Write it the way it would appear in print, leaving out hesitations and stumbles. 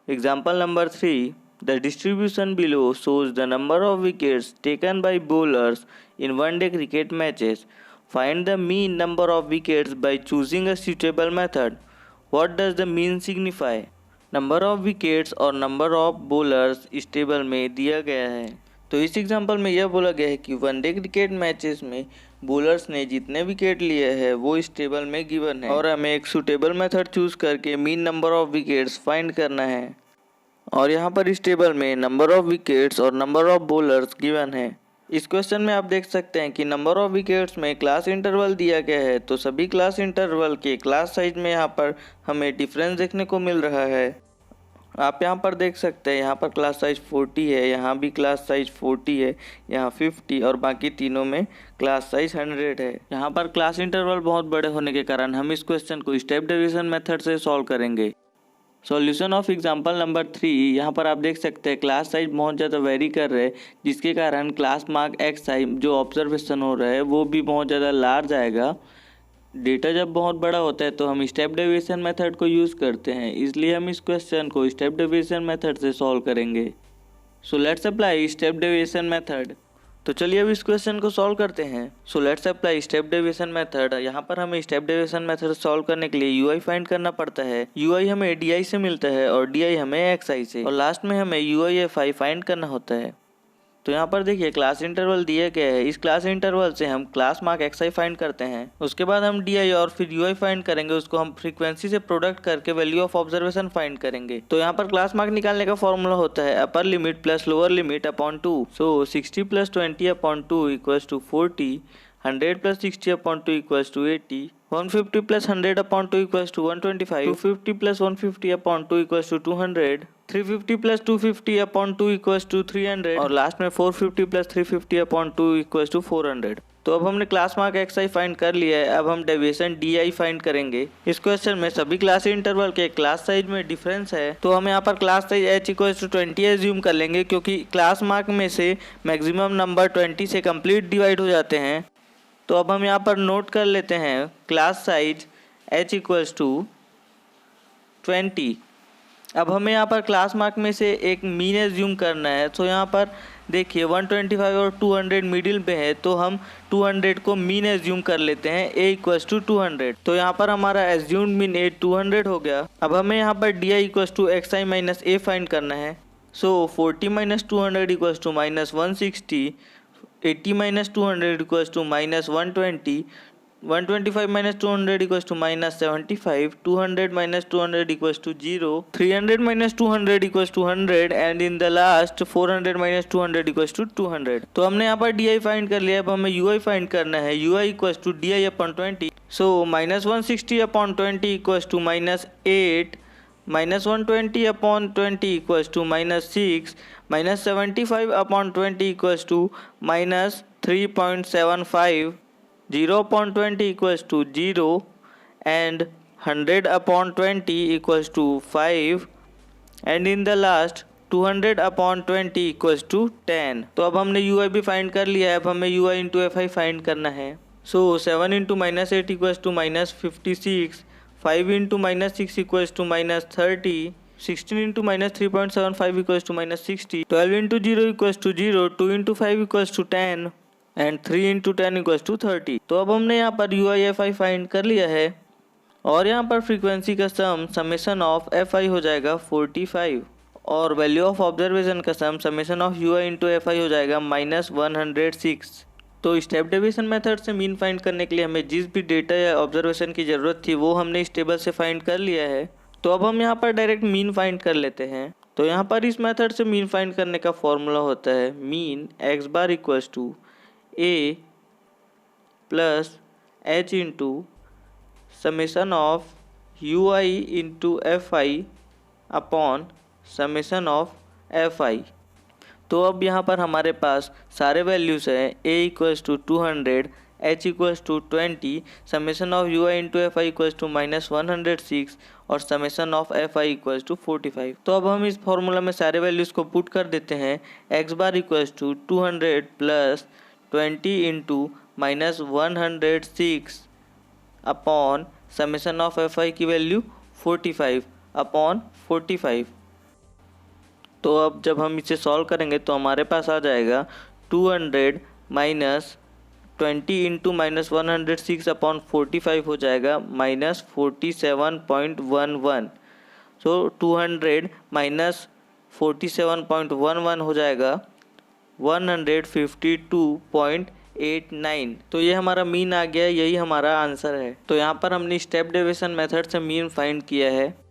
Example number 3. The distribution below shows the number of wickets taken by bowlers in one-day cricket matches. Find the mean number of wickets by choosing a suitable method. What does the mean signify? Number of wickets और number of bowlers इस table में दिया गया है। तो इस example में यह बोला गया है कि वनडे क्रिकेट मैचेस में बॉलर्स ने जितने विकेट लिए हैं वो इस टेबल में गिवन है और हमें एक सूटेबल मेथड चूज करके mean number of wickets find करना है। और यहाँ पर इस टेबल में नंबर ऑफ विकेट्स और नंबर ऑफ बॉलर्स गिवन है। इस क्वेश्चन में आप देख सकते हैं कि नंबर ऑफ विकेट्स में क्लास इंटरवल दिया गया है, तो सभी क्लास इंटरवल के क्लास साइज में यहाँ पर हमें डिफरेंस देखने को मिल रहा है। आप यहाँ पर देख सकते हैं, यहाँ पर क्लास साइज 40 है, यहाँ भी क्लास साइज 40 है, यहाँ 50 और बाकी तीनों में क्लास साइज 100 है। यहाँ पर क्लास इंटरवल बहुत बड़े होने के कारण हम इस क्वेश्चन को स्टेप डिवीजन मेथड से सॉल्व करेंगे। Solution of example number 3। यहाँ पर आप देख सकते हैं क्लास साइज बहुत ज़्यादा वेरी कर रहे हैं, जिसके कारण क्लास मार्क एक्स साइज जो ऑब्जर्वेशन हो रहा है वो भी बहुत ज़्यादा लार्ज आएगा। डेटा जब बहुत बड़ा होता है तो हम स्टेप डिवीजन मेथड को यूज़ करते हैं, इसलिए हम इस क्वेश्चन को स्टेप डिवीजन मेथड से सॉल्व करेंगे। So let's apply step division method. तो चलिए अब इस क्वेश्चन को सॉल्व करते हैं। So let's apply step division method. यहाँ पर हमें स्टेप डिवीजन मेथड सॉल्व करने के लिए यूआई फाइंड करना पड़ता है। यूआई हमें डीआई से मिलता है और डीआई हमें एक्सआई से, और लास्ट में हमें यूआईएफआई फाइंड करना होता है। तो यहाँ पर देखिए क्लास इंटरवल दिया गया है, इस क्लास इंटरवल से हम क्लास मार्क एक्सआई फाइंड करते हैं। उसके बाद हम डीआई और फिर यूआई फाइंड करेंगे, उसको हम फ्रीक्वेंसी से प्रोडक्ट करके वैल्यू ऑफ ऑब्जर्वेशन फाइंड करेंगे। तो यहाँ पर क्लास मार्क निकालने का फॉर्मूला होता है upper limit plus lower limit upon 2। So 60 plus 20 upon 2 equals to 40, 100 plus 60 upon 2 equals to 80, 150 plus 100 upon 2 equals to 125, 250 plus 150 upon 2 equals to 200, 350 plus 250 upon 2 equals to 300 और last में 450 plus 350 upon 2 equals to 400। तो अब हमने class mark XI find कर लिया है, अब हम डेविएशन डीआई फाइंड करेंगे। इस क्वेश्चन में सभी क्लास इंटरवल के क्लास साइज में डिफरेंस है, तो हम यहाँ पर class size H equals to 20 assume कर लेंगे, क्योंकि क्लास मार्क में से मैक्सिमम नंबर 20 से कंप्लीट डिवाइड हो जाते हैं। तो अब हम यहाँ पर नोट कर लेते हैं class size h equals to 20। अब हमें यहाँ पर क्लास मार्क में से एक मीन एज्यूम करना है। तो यहाँ पर देखिए 125 और 200 मिडिल पे है, तो हम 200 को मीन एज्यूम कर लेते हैं a इक्वल्स टू 200। तो यहाँ पर हमारा एज्यूम्ड मीन a 200 हो गया। अब हमें यहाँ पर di equals to xi minus a find करना है। So 40 minus 200 equals to minus 160, 80 minus 200 equals to minus 120, 125 minus 200 equals to minus 75, 200 minus 200 equals to 0, 300 minus 200 equals to 100 and in the last 400 minus 200 equals to 200। तो हमने यहाँ पर D I find कर लिया, अब हमें यू आई फाइंड करना है। U I equals to D I upon 20। So minus 160 upon 20 equals to minus 8, minus 120 upon 20 equals to minus 6, minus 75 upon 20 equals to minus 3.75, 0 upon 20 equals to 0 and 100 upon 20 equals to 5 and in the last 200 upon 20 equals to 10। तो अब हमने you आई भी find कर लिया है, अब हमें U I into F I find करना है। So 7 into minus 8 equals to minus 56, 5 into minus 6 equals to minus 30, 16 into minus 3.75 equals to minus 60, 12 into 0 equals to 0, 2 into 5 equals to 10 and 3 into 10 equals to 30। तो अब हमने यहाँ पर U I F I find कर लिया है और यहाँ पर फ्रीक्वेंसी का sum summation of F I हो जाएगा 45 और वैल्यू ऑफ ऑब्जर्वेशन का sum summation of U I into F I हो जाएगा माइनस 106। तो स्टेप डिवीजन मेथड से मीन फाइंड करने के लिए हमें जिस भी डेटा या ऑब्जर्वेशन की ज़रूरत थी वो हमने इस टेबल से फाइंड कर लिया है। तो अब हम यहाँ पर डायरेक्ट मीन फाइंड कर लेते हैं। तो यहाँ पर इस मेथड से मीन फाइंड करने का फॉर्मूला होता है mean X bar equals to A plus H into summation of U I into F I upon summation of F I. तो अब यहाँ पर हमारे पास सारे वैल्यूज़ हैं a equals to 200, h equals to 20, summation of U I into F I equals to minus 106 और summation of F I equals to 45। तो अब हम इस फॉर्मूला में सारे वैल्यूज़ को पुट कर देते हैं। x bar equals to 200 plus 20 into minus 106 upon summation of F I की वैल्यू 45 अपॉन 45। तो अब जब हम इसे सॉल्व करेंगे तो हमारे पास आ जाएगा 200 माइनस 20 इंटू माइनस 106 अपॉन 45 हो जाएगा माइनस 47.11। सो 200 माइनस 47.11 हो जाएगा 152.89। तो ये हमारा मीन आ गया, यही हमारा आंसर है। तो यहाँ पर हमने स्टेप डेविएशन मेथड से मीन फाइंड किया है।